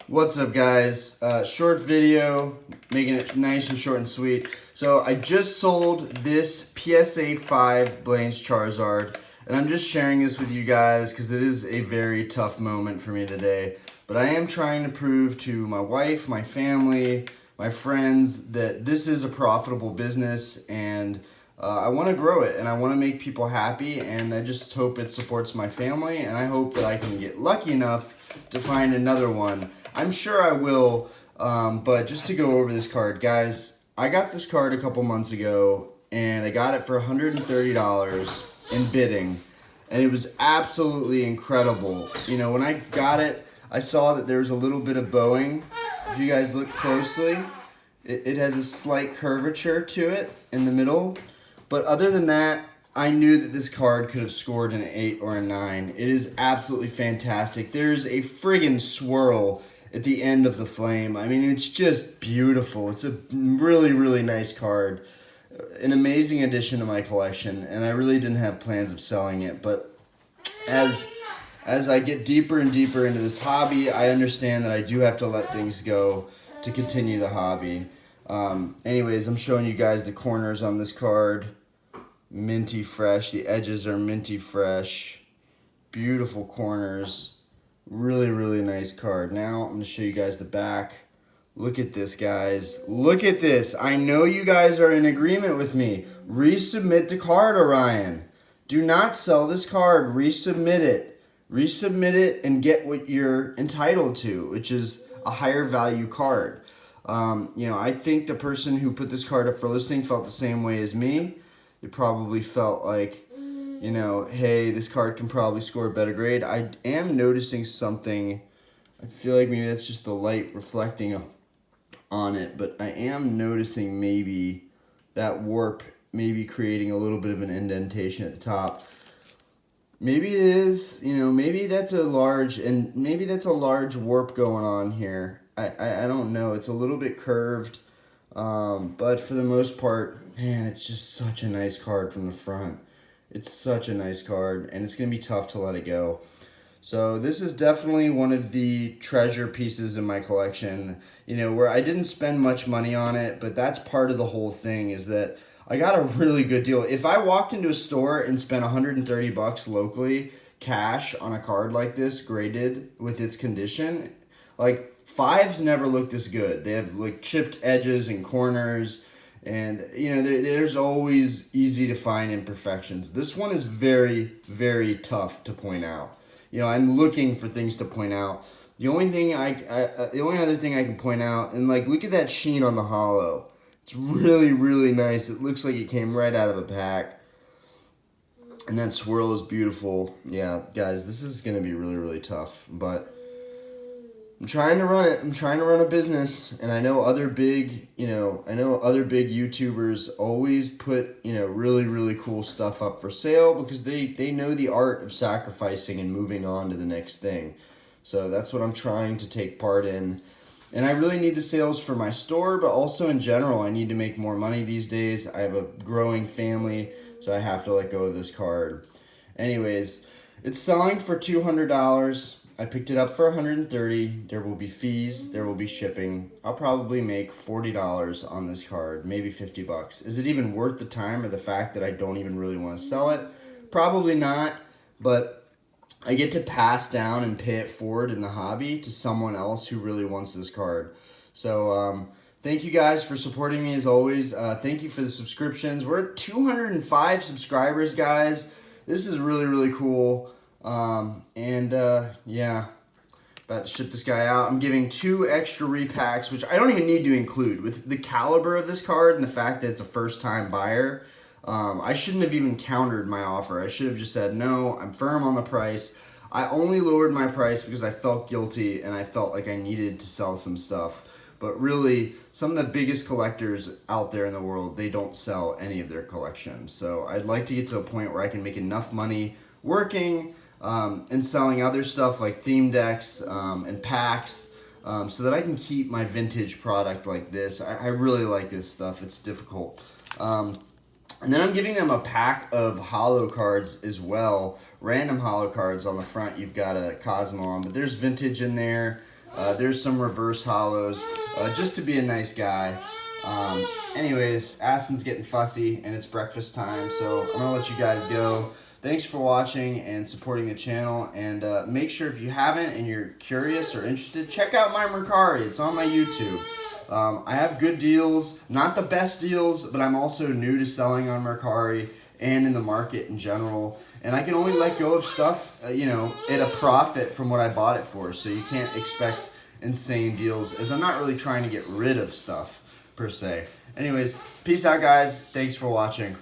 What's up, guys? Short video, making it nice and short and sweet. So I just sold this PSA 5 Blaine's Charizard, and I'm just sharing this with you guys because it is a very tough moment for me today. But I am trying to prove to my wife, my family, my friends that this is a profitable business, and I want to grow it, and I want to make people happy, and I just hope it supports my family, and I hope that I can get lucky enough to find another one. I'm sure I will, but just to go over this card, guys, I got this card a couple months ago, and I got it for $130 in bidding, and it was absolutely incredible. You know, when I got it, I saw that there was a little bit of bowing. If you guys look closely, it has a slight curvature to it in the middle, but other than that, I knew that this card could have scored an 8 or a 9. It is absolutely fantastic. There's a friggin' swirl at the end of the flame. I mean, it's just beautiful. It's a really, really nice card. An amazing addition to my collection, and I really didn't have plans of selling it, but as I get deeper and deeper into this hobby, I understand that I do have to let things go to continue the hobby. Anyways, I'm showing you guys the corners on this card. Minty fresh. The edges are minty fresh. Beautiful corners. Really, really nice card. Now, I'm going to show you guys the back. Look at this, guys. Look at this. I know you guys are in agreement with me. Resubmit the card, Orion. Do not sell this card. Resubmit it. Resubmit it and get what you're entitled to, which is a higher value card. I think the person who put this card up for listing felt the same way as me. They probably felt like, hey, this card can probably score a better grade. I am noticing something. I feel like maybe that's just the light reflecting on it, but I am noticing maybe that warp maybe creating a little bit of an indentation at the top. Maybe it is, maybe that's a large warp going on here. I don't know. It's a little bit curved, but for the most part, man, it's just such a nice card from the front. It's such a nice card, and it's going to be tough to let it go. So this is definitely one of the treasure pieces in my collection, where I didn't spend much money on it, but that's part of the whole thing is that I got a really good deal. If I walked into a store and spent $130 locally cash on a card like this, graded with its condition, like fives never look this good. They have like chipped edges and corners, and there's always easy to find imperfections. This one is very, very tough to point out. I'm looking for things to point out. The only other thing I can point out, and look at that sheen on the hollow. It's really, really nice. It looks like it came right out of a pack. And that swirl is beautiful. Yeah, guys, this is going to be really, really tough. But I'm trying to run it. I'm trying to run a business. And I know other big YouTubers always put, really, really cool stuff up for sale because they know the art of sacrificing and moving on to the next thing. So that's what I'm trying to take part in. And I really need the sales for my store, but also in general, I need to make more money these days. I have a growing family, so I have to let go of this card. Anyways, it's selling for $200. I picked it up for $130. There will be fees. There will be shipping. I'll probably make $40 on this card, maybe $50. Is it even worth the time or the fact that I don't even really want to sell it? Probably not, but I get to pass down and pay it forward in the hobby to someone else who really wants this card. So thank you guys for supporting me as always. Thank you for the subscriptions. We're at 205 subscribers, guys. This is really, really cool. Yeah, about to ship this guy out. I'm giving 2 extra repacks, which I don't even need to include. With the caliber of this card and the fact that it's a first-time buyer, I shouldn't have even countered my offer. I should have just said, no, I'm firm on the price. I only lowered my price because I felt guilty and I felt like I needed to sell some stuff. But really, some of the biggest collectors out there in the world, they don't sell any of their collections. So I'd like to get to a point where I can make enough money working and selling other stuff like theme decks and packs so that I can keep my vintage product like this. I really like this stuff. It's difficult. And then I'm giving them a pack of holo cards as well. Random holo cards on the front. You've got a Cosmo on, but there's vintage in there. There's some reverse hollows, just to be a nice guy. Anyways, Aston's getting fussy and it's breakfast time, so I'm gonna let you guys go. Thanks for watching and supporting the channel, and make sure if you haven't and you're curious or interested, check out my Mercari. It's on my YouTube. I have good deals, not the best deals, but I'm also new to selling on Mercari and in the market in general. And I can only let go of stuff, at a profit from what I bought it for. So you can't expect insane deals, as I'm not really trying to get rid of stuff per se. Anyways, peace out, guys. Thanks for watching.